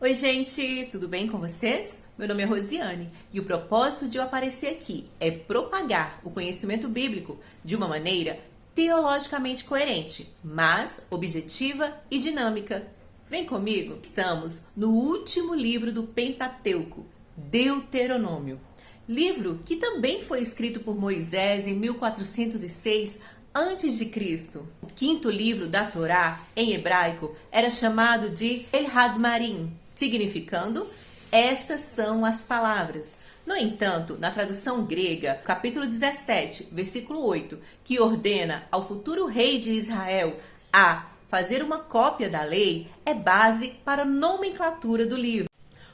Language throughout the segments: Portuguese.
Oi, gente, tudo bem com vocês? Meu nome é Rosiane e o propósito de eu aparecer aqui é propagar o conhecimento bíblico de uma maneira teologicamente coerente, mas objetiva e dinâmica. Vem comigo! Estamos no último livro do Pentateuco, Deuteronômio. Livro que também foi escrito por Moisés em 1406 a.C. O quinto livro da Torá, em hebraico, era chamado de El Hadmarim, significando estas são as palavras. No entanto, na tradução grega, capítulo 17, versículo 8, que ordena ao futuro rei de Israel a fazer uma cópia da lei, é base para a nomenclatura do livro.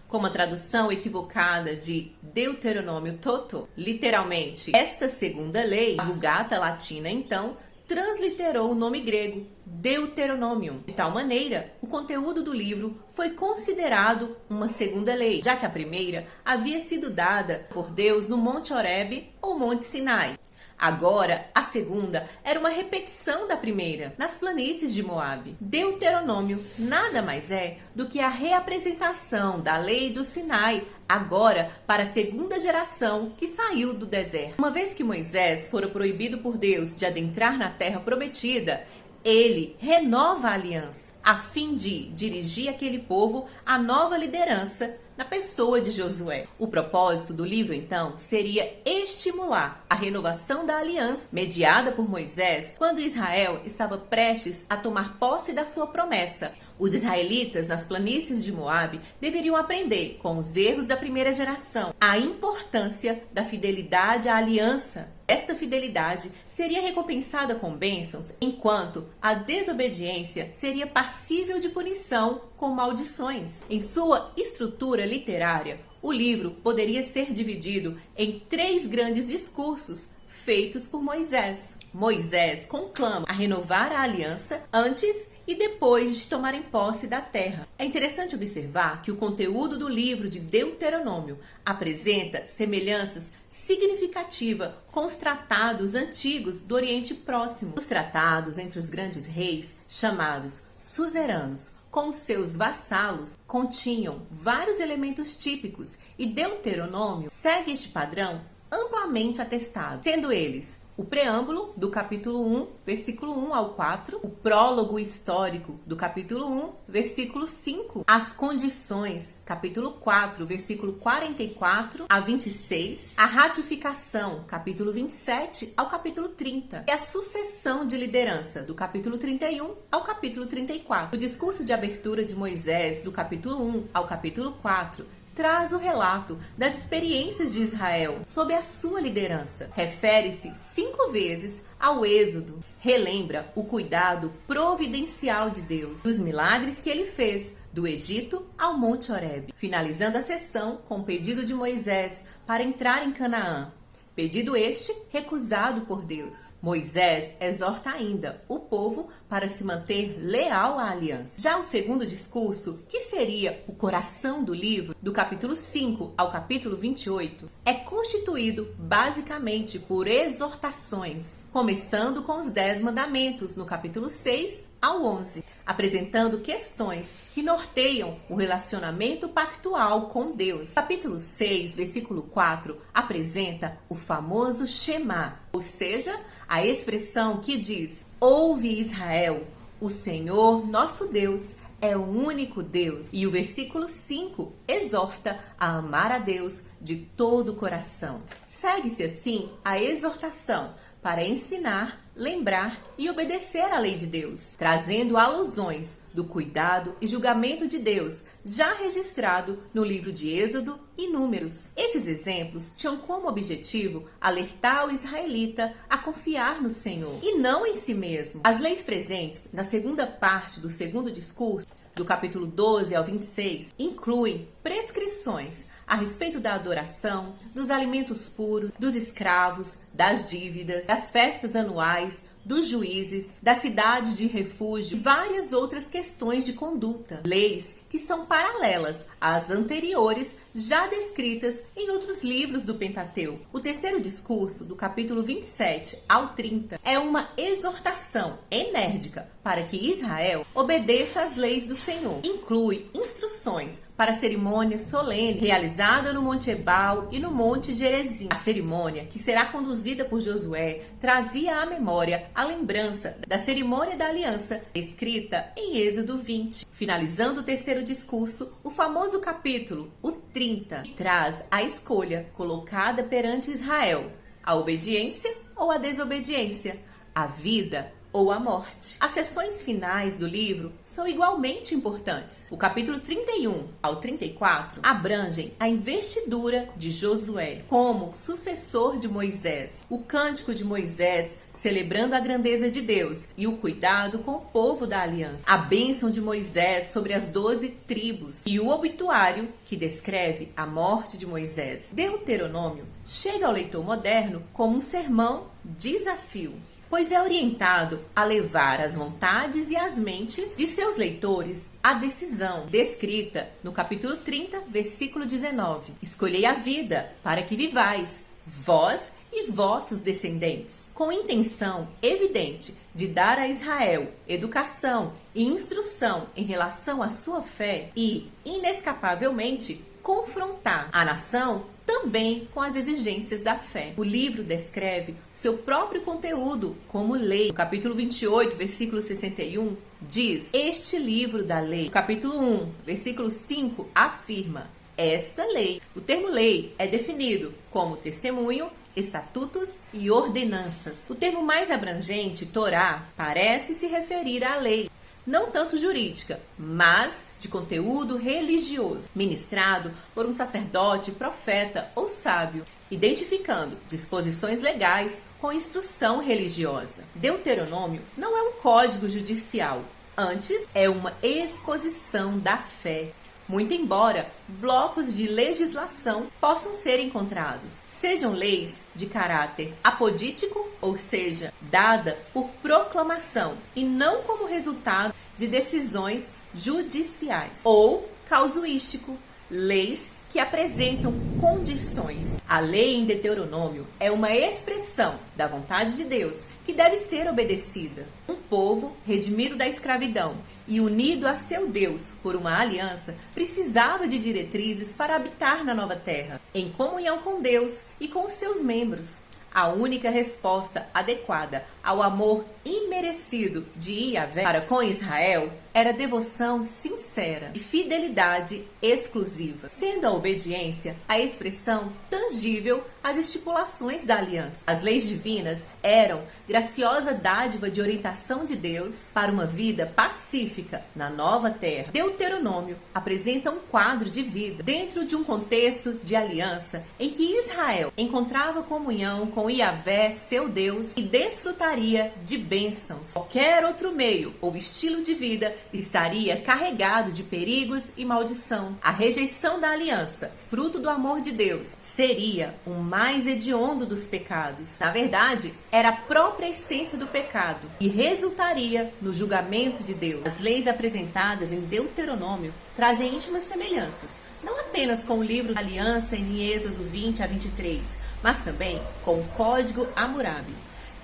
Como a tradução equivocada de Deuteronômio Toto, literalmente, esta segunda lei, a Vulgata Latina, então, transliterou o nome grego Deuteronomium. De tal maneira, o conteúdo do livro foi considerado uma segunda lei, já que a primeira havia sido dada por Deus no Monte Horebe ou Monte Sinai. Agora, a segunda era uma repetição da primeira, nas planícies de Moabe. Deuteronômio nada mais é do que a reapresentação da lei do Sinai, agora para a segunda geração que saiu do deserto. Uma vez que Moisés fora proibido por Deus de adentrar na terra prometida, ele renova a aliança, a fim de dirigir aquele povo à nova liderança na pessoa de Josué. O propósito do livro, então, seria estimular a renovação da aliança mediada por Moisés quando Israel estava prestes a tomar posse da sua promessa. Os israelitas nas planícies de Moabe deveriam aprender com os erros da primeira geração a importância da fidelidade à aliança. Esta fidelidade seria recompensada com bênçãos, enquanto a desobediência seria passível de punição com maldições. Em sua estrutura literária, o livro poderia ser dividido em 3 grandes discursos feitos por Moisés. Moisés conclama a renovar a aliança antes e depois de tomarem posse da terra. É interessante observar que o conteúdo do livro de Deuteronômio apresenta semelhanças significativas com os tratados antigos do Oriente Próximo. Os tratados entre os grandes reis, chamados suzeranos, com seus vassalos, continham vários elementos típicos e Deuteronômio segue este padrão amplamente atestado, sendo eles o preâmbulo do capítulo 1, versículo 1 ao 4, o prólogo histórico do capítulo 1, versículo 5, as condições, capítulo 4, versículo 44 a 26, a ratificação, capítulo 27 ao capítulo 30, e a sucessão de liderança, do capítulo 31 ao capítulo 34. O discurso de abertura de Moisés, do capítulo 1 ao capítulo 4, traz o relato das experiências de Israel sob a sua liderança. Refere-se 5 vezes ao Êxodo. Relembra o cuidado providencial de Deus, dos milagres que ele fez do Egito ao Monte Horebe. Finalizando a sessão com o pedido de Moisés para entrar em Canaã. Pedido este recusado por Deus. Moisés exorta ainda o povo para se manter leal à aliança. Já o segundo discurso, que seria o coração do livro, do capítulo 5 ao capítulo 28, é constituído basicamente por exortações, começando com os 10 mandamentos, no capítulo 6 ao 11, apresentando questões que norteiam o relacionamento pactual com Deus. Capítulo 6, versículo 4, apresenta o famoso Shema, ou seja, a expressão que diz: Ouve Israel, o Senhor nosso Deus é o único Deus. E o versículo 5 exorta a amar a Deus de todo o coração. Segue-se assim a exortação para ensinar, lembrar e obedecer à lei de Deus, trazendo alusões do cuidado e julgamento de Deus, já registrado no livro de Êxodo e Números. Esses exemplos tinham como objetivo alertar o israelita a confiar no Senhor e não em si mesmo. As leis presentes na segunda parte do segundo discurso, do capítulo 12 ao 26, incluem prescrições a respeito da adoração, dos alimentos puros, dos escravos, das dívidas, das festas anuais, dos juízes, da cidade de refúgio e várias outras questões de conduta. Leis que são paralelas às anteriores, já descritas em outros livros do Pentateuco. O terceiro discurso, do capítulo 27 ao 30, é uma exortação enérgica para que Israel obedeça às leis do Senhor. Inclui instruções para a cerimônia solene realizada no Monte Ebal e no Monte Gerizim. A cerimônia, que será conduzida por Josué, trazia à memória a lembrança da cerimônia da aliança, escrita em Êxodo 20. Finalizando o terceiro discurso, o famoso capítulo, o 30, que traz a escolha colocada perante Israel: a obediência ou a desobediência, a vida ou a morte. As seções finais do livro são igualmente importantes. O capítulo 31 ao 34 abrangem a investidura de Josué como sucessor de Moisés, o cântico de Moisés celebrando a grandeza de Deus e o cuidado com o povo da aliança, a bênção de Moisés sobre as 12 tribos e o obituário que descreve a morte de Moisés. Deuteronômio chega ao leitor moderno como um sermão desafio, pois é orientado a levar as vontades e as mentes de seus leitores à decisão descrita no capítulo 30, versículo 19. Escolhei a vida para que vivais, vós e vossos descendentes, com intenção evidente de dar a Israel educação e instrução em relação à sua fé e, inescapavelmente, confrontar a nação também com as exigências da fé. O livro descreve seu próprio conteúdo como lei. No capítulo 28, versículo 61, diz: este livro da lei. No capítulo 1, versículo 5, afirma: esta lei. O termo lei é definido como testemunho, estatutos e ordenanças. O termo mais abrangente, Torá, parece se referir à lei, não tanto jurídica, mas de conteúdo religioso, ministrado por um sacerdote, profeta ou sábio, identificando disposições legais com instrução religiosa. Deuteronômio não é um código judicial, antes é uma exposição da fé. Muito embora blocos de legislação possam ser encontrados, sejam leis de caráter apodítico, ou seja, dada por proclamação e não como resultado de decisões judiciais, ou causuístico, leis que apresentam condições. A lei em Deuteronômio é uma expressão da vontade de Deus que deve ser obedecida. Um povo redimido da escravidão e unido a seu Deus por uma aliança precisava de diretrizes para habitar na nova terra, em comunhão com Deus e com os seus membros. A única resposta adequada ao amor imerecido de Yahvé para com Israel era devoção sincera e fidelidade exclusiva, sendo a obediência a expressão tangível às estipulações da aliança. As leis divinas eram graciosa dádiva de orientação de Deus para uma vida pacífica na nova terra. Deuteronômio apresenta um quadro de vida dentro de um contexto de aliança em que Israel encontrava comunhão com Yahvé, seu Deus, e desfrutaria de bênçãos. Qualquer outro meio ou estilo de vida estaria carregado de perigos e maldição. A rejeição da aliança, fruto do amor de Deus, seria o mais hediondo dos pecados. Na verdade, era a própria essência do pecado e resultaria no julgamento de Deus. As leis apresentadas em Deuteronômio trazem íntimas semelhanças, não apenas com o livro da aliança em Êxodo 20 a 23, mas também com o Código Hammurabi.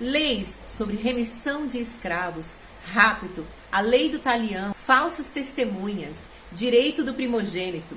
Leis sobre remissão de escravos, rapto, a lei do talião, falsas testemunhas, direito do primogênito,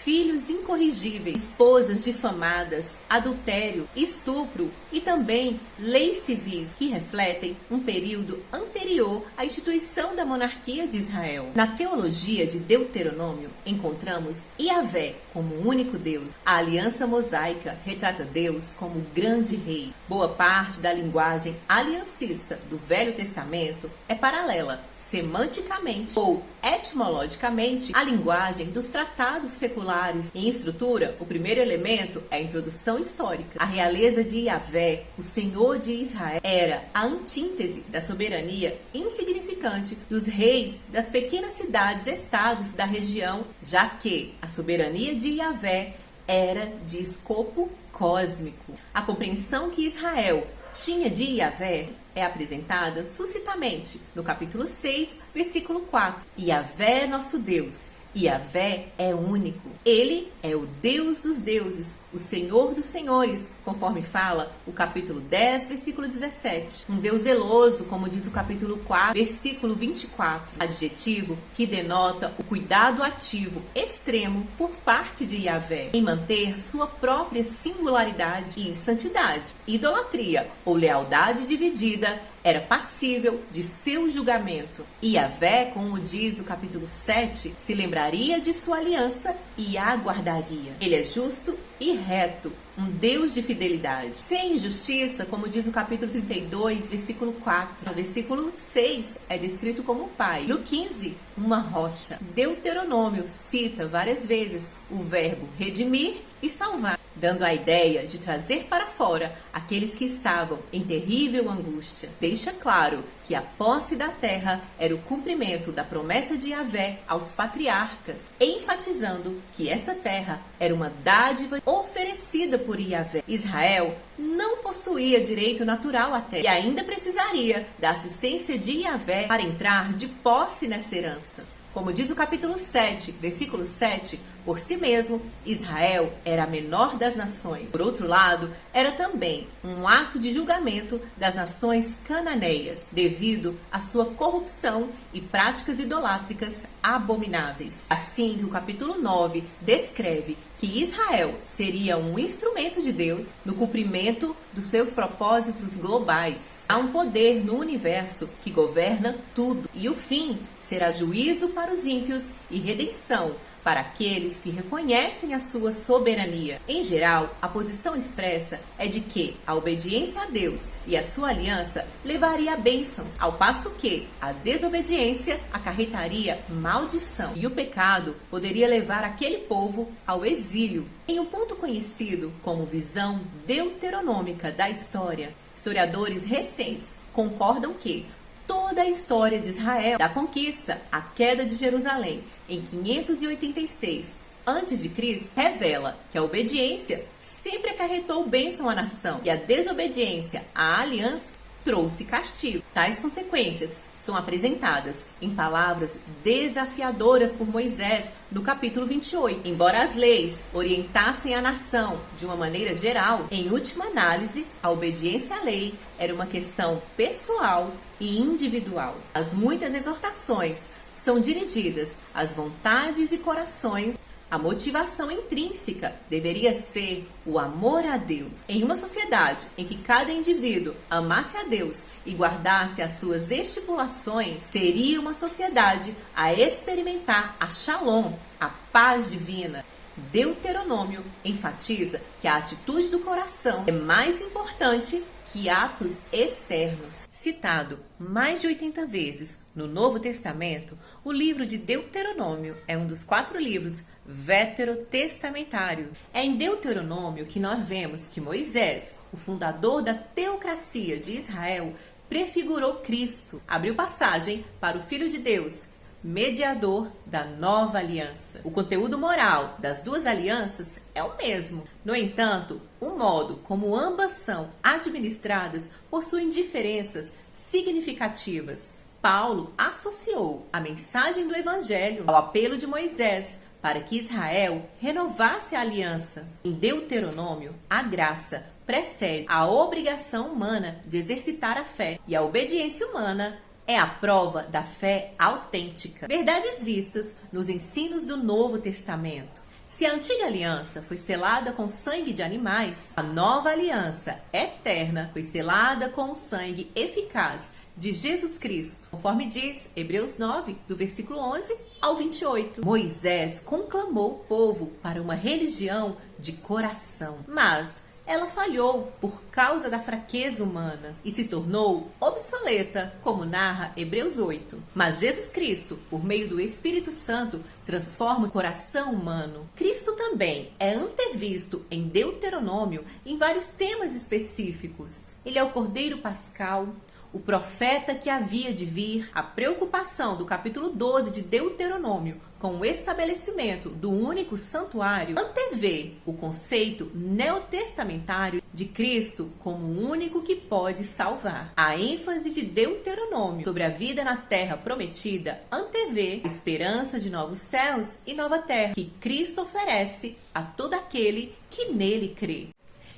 filhos incorrigíveis, esposas difamadas, adultério, estupro e também leis civis que refletem um período anterior à instituição da monarquia de Israel. Na teologia de Deuteronômio, encontramos Yahvé como o único Deus. A aliança mosaica retrata Deus como o grande rei. Boa parte da linguagem aliancista do Velho Testamento é paralela, semanticamente ou etimologicamente, à linguagem dos tratados seculares. Em estrutura, o primeiro elemento é a introdução histórica. A realeza de Yahvé, o Senhor de Israel, era a antítese da soberania insignificante dos reis das pequenas cidades-estados da região, já que a soberania de Yahvé era de escopo cósmico. A compreensão que Israel patinha de Yahvé é apresentada sucintamente no capítulo 6, versículo 4. Yahvé é nosso Deus. Yahvé é único. Ele é o Deus dos deuses, o Senhor dos senhores, conforme fala o capítulo 10, versículo 17. Um Deus zeloso, como diz o capítulo 4, versículo 24. Adjetivo que denota o cuidado ativo extremo por parte de Yahvé em manter sua própria singularidade e santidade. Idolatria ou lealdade dividida era passível de seu julgamento. Yahvé, como diz o capítulo 7, se lembraria de sua aliança e a guardaria. Ele é justo e reto, um Deus de fidelidade. Sem injustiça, como diz o capítulo 32, versículo 4. No versículo 6 é descrito como pai. No 15, uma rocha. Deuteronômio cita várias vezes o verbo redimir e salvar, dando a ideia de trazer para fora aqueles que estavam em terrível angústia. Deixa claro que a posse da terra era o cumprimento da promessa de Yahvé aos patriarcas, enfatizando que essa terra era uma dádiva oferecida por Yahvé. Israel não possuía direito natural à terra e ainda precisaria da assistência de Yahvé para entrar de posse nessa herança. Como diz o capítulo 7, versículo 7, por si mesmo, Israel era a menor das nações. Por outro lado, era também um ato de julgamento das nações cananeias, devido à sua corrupção e práticas idolátricas abomináveis. Assim, o capítulo 9 descreve que Israel seria um instrumento de Deus no cumprimento dos seus propósitos globais. Há um poder no universo que governa tudo, e o fim será juízo para os ímpios e redenção para aqueles que reconhecem a sua soberania. Em geral, a posição expressa é de que a obediência a Deus e a sua aliança levaria a bênçãos, ao passo que a desobediência acarretaria maldição e o pecado poderia levar aquele povo ao exílio. Em um ponto conhecido como visão deuteronômica da história, historiadores recentes concordam que toda a história de Israel, da conquista à queda de Jerusalém em 586 a.C., revela que a obediência sempre acarretou bênção à nação e a desobediência à aliança trouxe castigo. Tais consequências são apresentadas em palavras desafiadoras por Moisés no capítulo 28. Embora as leis orientassem a nação de uma maneira geral, em última análise, a obediência à lei era uma questão pessoal e individual. As muitas exortações são dirigidas às vontades e corações. A motivação intrínseca deveria ser o amor a Deus. Em uma sociedade em que cada indivíduo amasse a Deus e guardasse as suas estipulações, seria uma sociedade a experimentar a Shalom, a paz divina. Deuteronômio enfatiza que a atitude do coração é mais importante que atos externos. Citado mais de 80 vezes no Novo Testamento, o livro de Deuteronômio é um dos 4 livros veterotestamentários. É em Deuteronômio que nós vemos que Moisés, o fundador da teocracia de Israel, prefigurou Cristo. Abriu passagem para o Filho de Deus, mediador da nova aliança. O conteúdo moral das duas alianças é o mesmo. No entanto, o modo como ambas são administradas possuem diferenças significativas. Paulo associou a mensagem do Evangelho ao apelo de Moisés para que Israel renovasse a aliança. Em Deuteronômio, a graça precede a obrigação humana de exercitar a fé, e a obediência humana é a prova da fé autêntica. Verdades vistas nos ensinos do Novo Testamento. Se a antiga aliança foi selada com sangue de animais, a nova aliança eterna foi selada com o sangue eficaz de Jesus Cristo, conforme diz Hebreus 9, do versículo 11 ao 28. Moisés conclamou o povo para uma religião de coração, mas ela falhou por causa da fraqueza humana e se tornou obsoleta, como narra Hebreus 8. Mas Jesus Cristo, por meio do Espírito Santo, transforma o coração humano. Cristo também é antevisto em Deuteronômio em vários temas específicos. Ele é o Cordeiro Pascal, o profeta que havia de vir, a preocupação do capítulo 12 de Deuteronômio com o estabelecimento do único santuário antevê o conceito neotestamentário de Cristo como o único que pode salvar. A ênfase de Deuteronômio sobre a vida na terra prometida antevê a esperança de novos céus e nova terra que Cristo oferece a todo aquele que nele crê.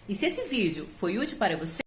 E se esse vídeo foi útil para você,